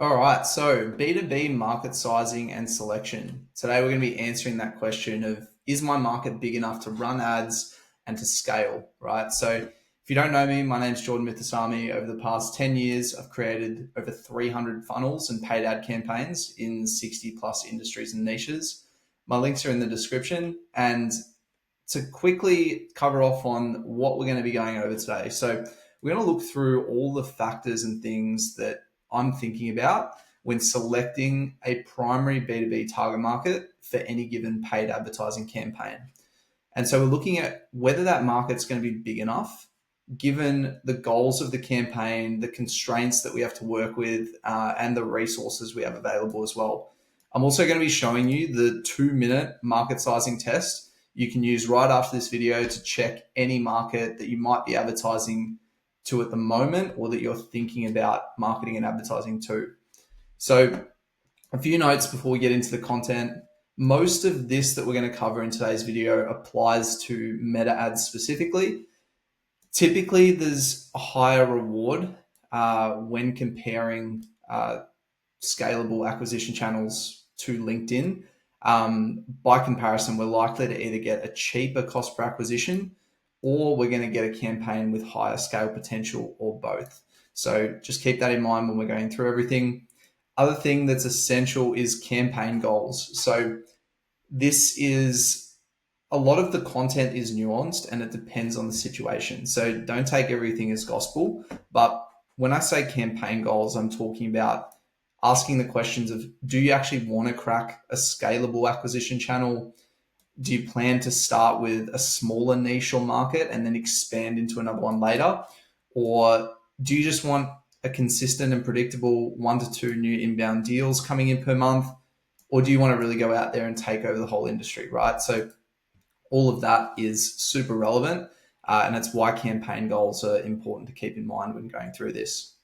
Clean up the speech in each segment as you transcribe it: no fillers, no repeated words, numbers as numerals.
All right, so B2B market sizing and selection. Today we're going to be answering that question of is my market big enough to run ads and to scale, right? So if you don't know me, my name's Jordan Mithasamy. Over the past 10 years, I've created over 300 funnels and paid ad campaigns in 60 plus industries and niches. My links are in the description. And to quickly cover off on what we're going to be going over today. So we're going to look through all the factors and things that I'm thinking about when selecting a primary B2B target market for any given paid advertising campaign. And so we're looking at whether that market's going to be big enough, given the goals of the campaign, the constraints that we have to work with, and the resources we have available as well. I'm also going to be showing you the 2-minute market sizing test you can use right after this video to check any market that you might be advertising to at the moment or that you're thinking about marketing and advertising to. So a few notes before we get into the content. Most of this that we're going to cover in today's video applies to meta ads specifically. Typically, there's a higher reward when comparing scalable acquisition channels to LinkedIn. By comparison, we're likely to either get a cheaper cost per acquisition or we're going to get a campaign with higher scale potential or both. So just keep that in mind when we're going through everything. Other thing that's essential is campaign goals. So this is a lot of the content is nuanced and it depends on the situation. So don't take everything as gospel. But when I say campaign goals, I'm talking about asking the questions of, do you actually want to crack a scalable acquisition channel? Do you plan to start with a smaller niche or market and then expand into another one later? Or do you just want a consistent and predictable 1 to 2 new inbound deals coming in per month? Or do you want to really go out there and take over the whole industry, right? So all of that is super relevant. And that's why campaign goals are important to keep in mind when going through this.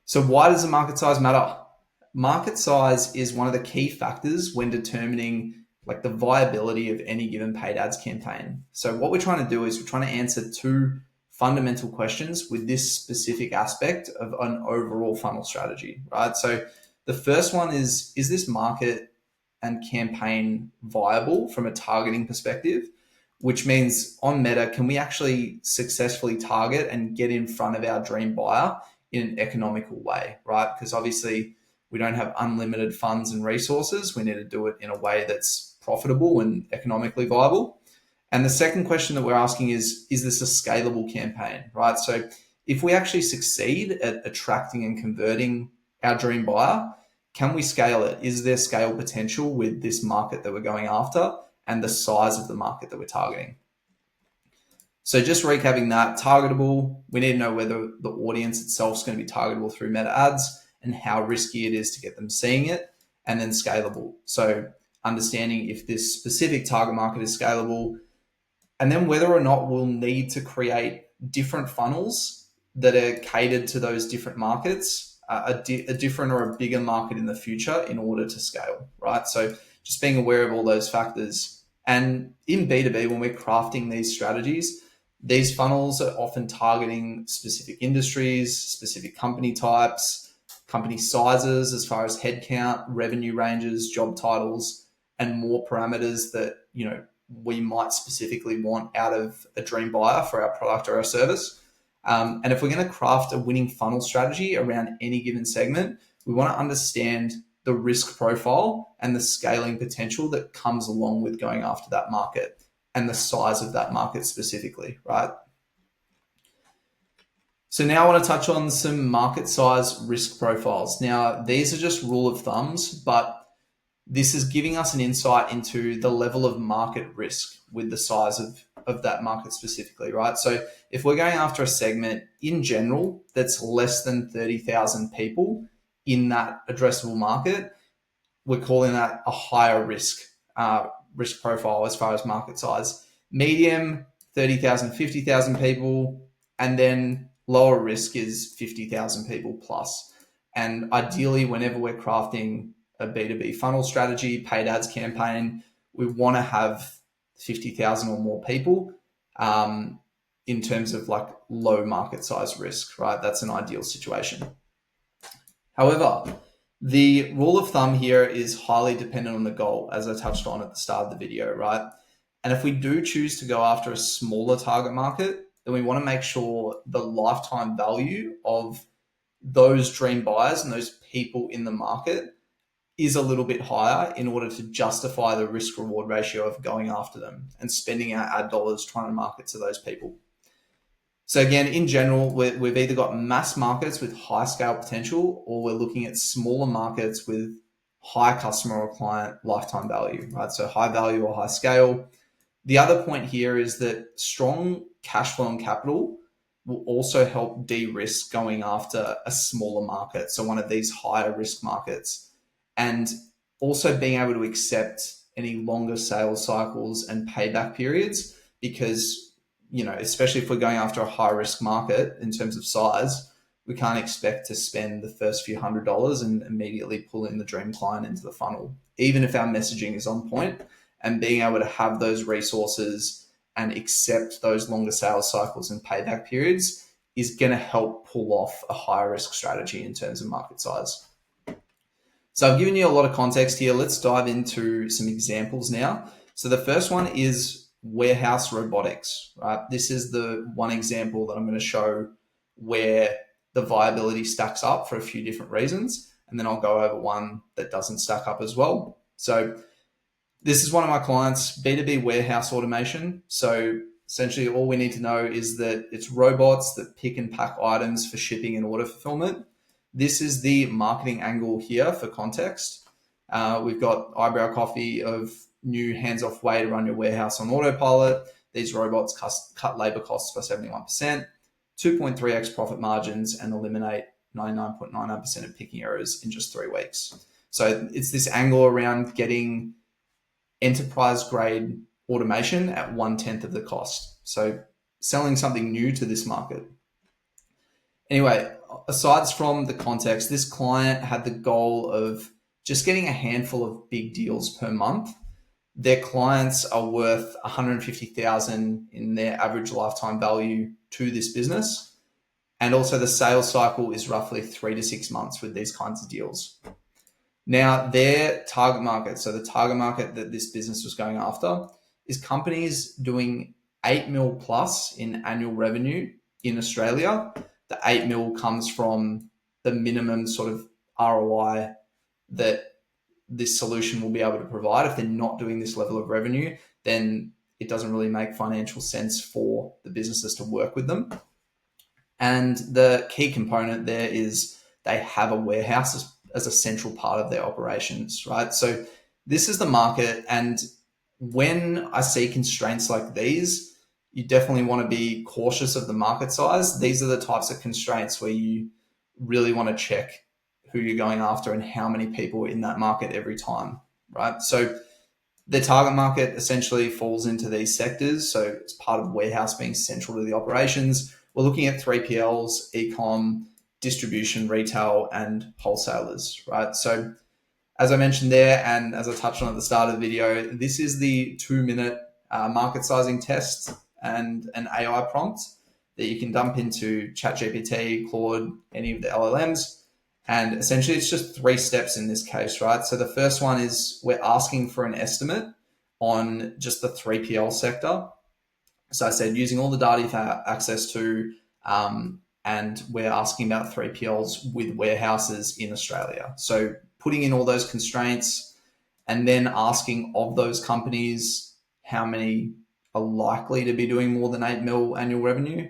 So why does the market size matter? Market size is one of the key factors when determining like the viability of any given paid ads campaign. So what we're trying to do is we're trying to answer two fundamental questions with this specific aspect of an overall funnel strategy, right? So the first one is this market and campaign viable from a targeting perspective? Which means on Meta, can we actually successfully target and get in front of our dream buyer in an economical way, right? Because obviously we don't have unlimited funds and resources. We need to do it in a way that's profitable and economically viable. And the second question that we're asking is this a scalable campaign, right? So if we actually succeed at attracting and converting our dream buyer, can we scale it? Is there scale potential with this market that we're going after and the size of the market that we're targeting? So just recapping that, targetable, we need to know whether the audience itself is going to be targetable through meta ads and how risky it is to get them seeing it, and then scalable. So understanding if this specific target market is scalable, and then whether or not we'll need to create different funnels that are catered to those different markets, a different or a bigger market in the future in order to scale, right? So just being aware of all those factors. And in B2B, when we're crafting these strategies, these funnels are often targeting specific industries, specific company types, company sizes as far as headcount, revenue ranges, job titles, and more parameters that, we might specifically want out of a dream buyer for our product or our service. And if we're going to craft a winning funnel strategy around any given segment, we want to understand the risk profile and the scaling potential that comes along with going after that market and the size of that market specifically, right? So now I want to touch on some market size risk profiles. Now, these are just rule of thumbs, but this is giving us an insight into the level of market risk with the size of that market specifically, right? So if we're going after a segment in general that's less than 30,000 people in that addressable market, we're calling that a higher risk profile as far as market size. Medium, 30,000, 50,000 people, and then lower risk is 50,000 people plus. And ideally, whenever we're crafting a B2B funnel strategy, paid ads campaign, we want to have 50,000 or more people in terms of like low market size risk, right? That's an ideal situation. However, the rule of thumb here is highly dependent on the goal, as I touched on at the start of the video, right? And if we do choose to go after a smaller target market, then we want to make sure the lifetime value of those dream buyers and those people in the market is a little bit higher in order to justify the risk reward ratio of going after them and spending our ad dollars trying to market to those people. So again, in general, we've either got mass markets with high scale potential, or we're looking at smaller markets with high customer or client lifetime value, right? So high value or high scale. The other point here is that strong cash flow and capital will also help de-risk going after a smaller market, so one of these higher risk markets, and also being able to accept any longer sales cycles and payback periods, because especially if we're going after a high risk market in terms of size, we can't expect to spend the first few $100s and immediately pull in the dream client into the funnel, even if our messaging is on point. And being able to have those resources and accept those longer sales cycles and payback periods is going to help pull off a higher risk strategy in terms of market size. So I've given you a lot of context here. Let's dive into some examples now. So the first one is warehouse robotics, right? This is the one example that I'm going to show where the viability stacks up for a few different reasons. And then I'll go over one that doesn't stack up as well. So this is one of my clients, B2B warehouse automation. So essentially all we need to know is that it's robots that pick and pack items for shipping and order fulfillment. This is the marketing angle here for context. We've got eyebrow coffee of new hands-off way to run your warehouse on autopilot. These robots cut labor costs by 71%, 2.3x profit margins, and eliminate 99.99% of picking errors in just 3 weeks. So it's this angle around getting enterprise grade automation at 1/10 of the cost. So selling something new to this market. Anyway, aside from the context, this client had the goal of just getting a handful of big deals per month. Their clients are worth $150,000 in their average lifetime value to this business. And also the sales cycle is roughly 3 to 6 months with these kinds of deals. Now, their target market, so the target market that this business was going after, is companies doing 8 mil plus in annual revenue in Australia. The 8 mil comes from the minimum sort of ROI that this solution will be able to provide. If they're not doing this level of revenue, then it doesn't really make financial sense for the businesses to work with them. And the key component there is they have a warehouse as a central part of their operations, right? So this is the market. And when I see constraints like these, you definitely want to be cautious of the market size. These are the types of constraints where you really want to check who you're going after and how many people are in that market every time, right? So the target market essentially falls into these sectors. So it's part of warehouse being central to the operations. We're looking at 3PLs, e-com, distribution, retail, and wholesalers, right? So as I mentioned there, and as I touched on at the start of the video, this is the 2-minute market sizing test and an AI prompt that you can dump into ChatGPT, Claude, any of the LLMs. And essentially it's just 3 steps in this case, right? So the first one is we're asking for an estimate on just the 3PL sector. So I said using all the data you've had access to, and we're asking about 3PLs with warehouses in Australia. So putting in all those constraints and then asking of those companies how many are likely to be doing more than 8 mil annual revenue,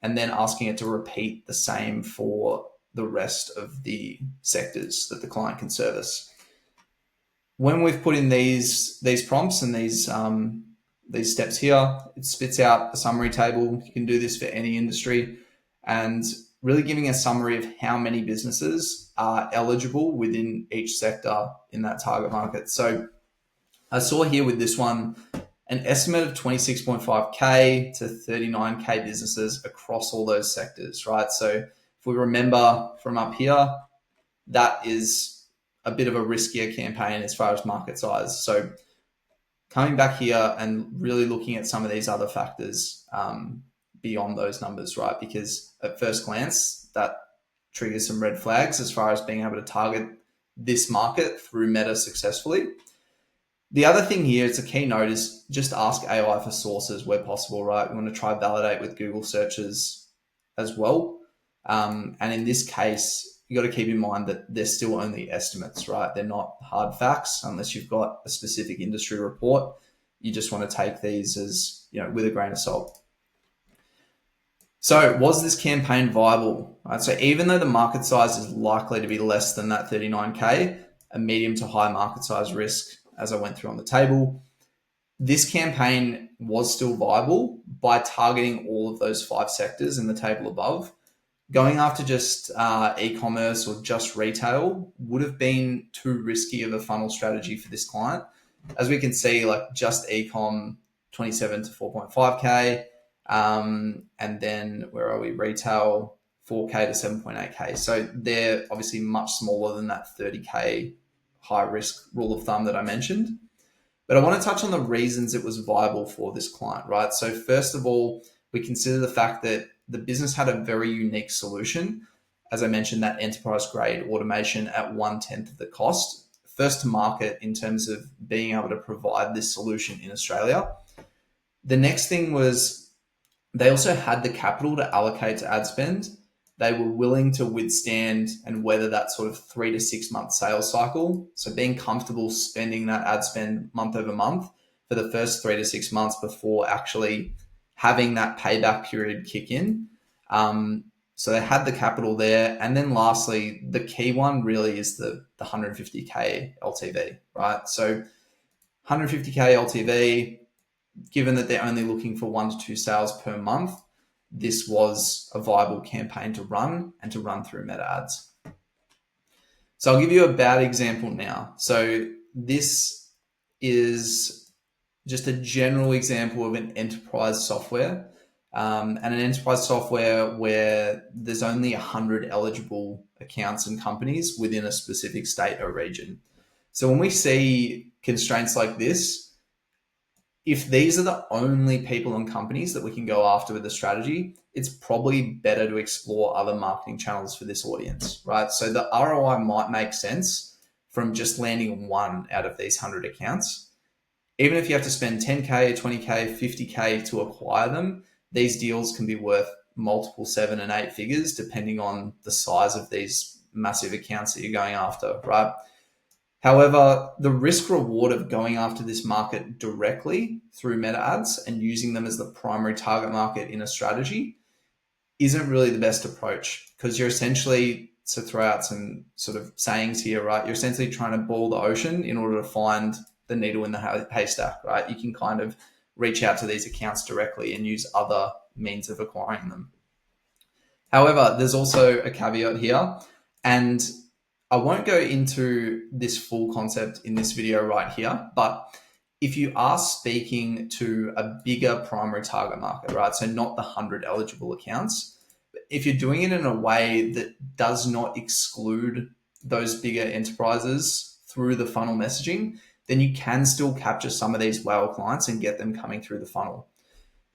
and then asking it to repeat the same for the rest of the sectors that the client can service. When we've put in these prompts and these steps here, it spits out a summary table. You can do this for any industry, and really giving a summary of how many businesses are eligible within each sector in that target market. So I saw here with this one, an estimate of 26.5K to 39K businesses across all those sectors, right? So if we remember from up here, that is a bit of a riskier campaign as far as market size. So coming back here and really looking at some of these other factors beyond those numbers, right? Because at first glance, that triggers some red flags as far as being able to target this market through Meta successfully. The other thing here, it's a key note, is just ask AI for sources where possible, right? We want to try validate with Google searches as well. And in this case, you got to keep in mind that they're still only estimates, right? They're not hard facts unless you've got a specific industry report. You just want to take these as, with a grain of salt. So was this campaign viable? Right, so even though the market size is likely to be less than that 39K, a medium to high market size risk, as I went through on the table, this campaign was still viable by targeting all of those 5 sectors in the table above. Going after just e-commerce or just retail would have been too risky of a funnel strategy for this client. As we can see, like just e-com, 27 to 4.5K. And then where are we? Retail, 4K to 7.8K. So they're obviously much smaller than that 30K high risk rule of thumb that I mentioned. But I want to touch on the reasons it was viable for this client, right? So first of all, we consider the fact that the business had a very unique solution. As I mentioned, that enterprise grade automation at 1/10 of the cost. First to market in terms of being able to provide this solution in Australia. The next thing was they also had the capital to allocate to ad spend. They were willing to withstand and weather that sort of 3 to 6 month sales cycle. So being comfortable spending that ad spend month over month for the first 3 to 6 months before actually having that payback period kick in. So they had the capital there. And then lastly, the key one really is the 150K LTV, right? So 150K LTV, given that they're only looking for 1 to 2 sales per month, this was a viable campaign to run and to run through Meta ads. So I'll give you a bad example now. So this is just a general example of an enterprise software and an enterprise software where there's only 100 eligible accounts and companies within a specific state or region. So when we see constraints like this, if these are the only people and companies that we can go after with the strategy, it's probably better to explore other marketing channels for this audience, right? So the ROI might make sense from just landing 1 out of these 100 accounts. Even if you have to spend 10K, 20K, 50K to acquire them, these deals can be worth multiple 7 and 8 figures, depending on the size of these massive accounts that you're going after, right? However, the risk reward of going after this market directly through Meta ads and using them as the primary target market in a strategy isn't really the best approach, because you're essentially, to throw out some sort of sayings here, right? You're essentially trying to boil the ocean in order to find the needle in the haystack, right? You can kind of reach out to these accounts directly and use other means of acquiring them. However, there's also a caveat here, and I won't go into this full concept in this video right here, but if you are speaking to a bigger primary target market, right? So not the 100 eligible accounts, but if you're doing it in a way that does not exclude those bigger enterprises through the funnel messaging, then you can still capture some of these whale clients and get them coming through the funnel.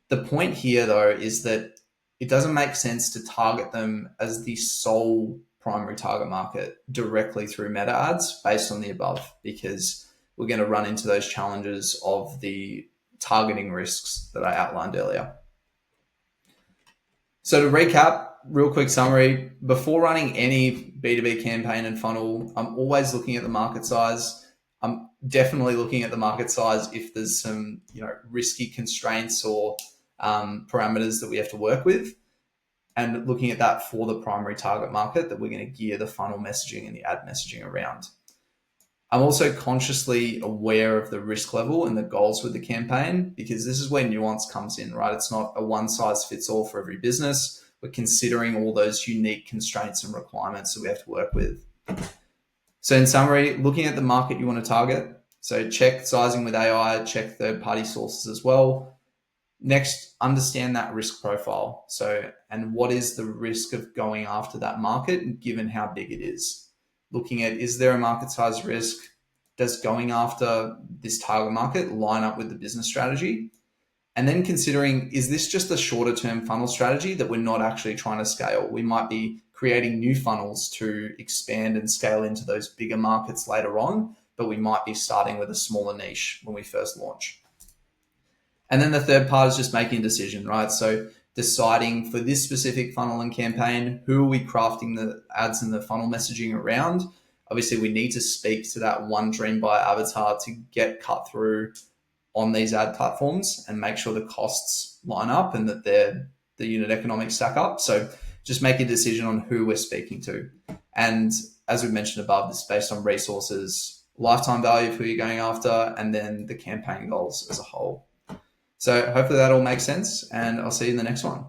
The point here, though, is that it doesn't make sense to target them as the sole primary target market directly through Meta ads based on the above, because we're going to run into those challenges of the targeting risks that I outlined earlier. So to recap, real quick summary, before running any B2B campaign and funnel, I'm always looking at the market size. I'm definitely looking at the market size if there's some risky constraints or parameters that we have to work with, and looking at that for the primary target market that we're going to gear the funnel messaging and the ad messaging around. I'm also consciously aware of the risk level and the goals with the campaign, because this is where nuance comes in, right? It's not a one size fits all for every business. We're considering all those unique constraints and requirements that we have to work with. So in summary, looking at the market you want to target. So check sizing with AI, check third-party sources as well. Next, understand that risk profile. So, and what is the risk of going after that market given how big it is? Looking at, is there a market size risk? Does going after this target market line up with the business strategy? And then considering, is this just a shorter term funnel strategy that we're not actually trying to scale? We might be creating new funnels to expand and scale into those bigger markets later on, but we might be starting with a smaller niche when we first launch. And then the third part is just making a decision, right? So deciding for this specific funnel and campaign, who are we crafting the ads and the funnel messaging around? Obviously, we need to speak to that one dream buyer avatar to get cut through on these ad platforms and make sure the costs line up and that the unit economics stack up. So just make a decision on who we're speaking to. And as we mentioned above, this is based on resources, lifetime value of who you're going after, and then the campaign goals as a whole. So hopefully that all makes sense, and I'll see you in the next one.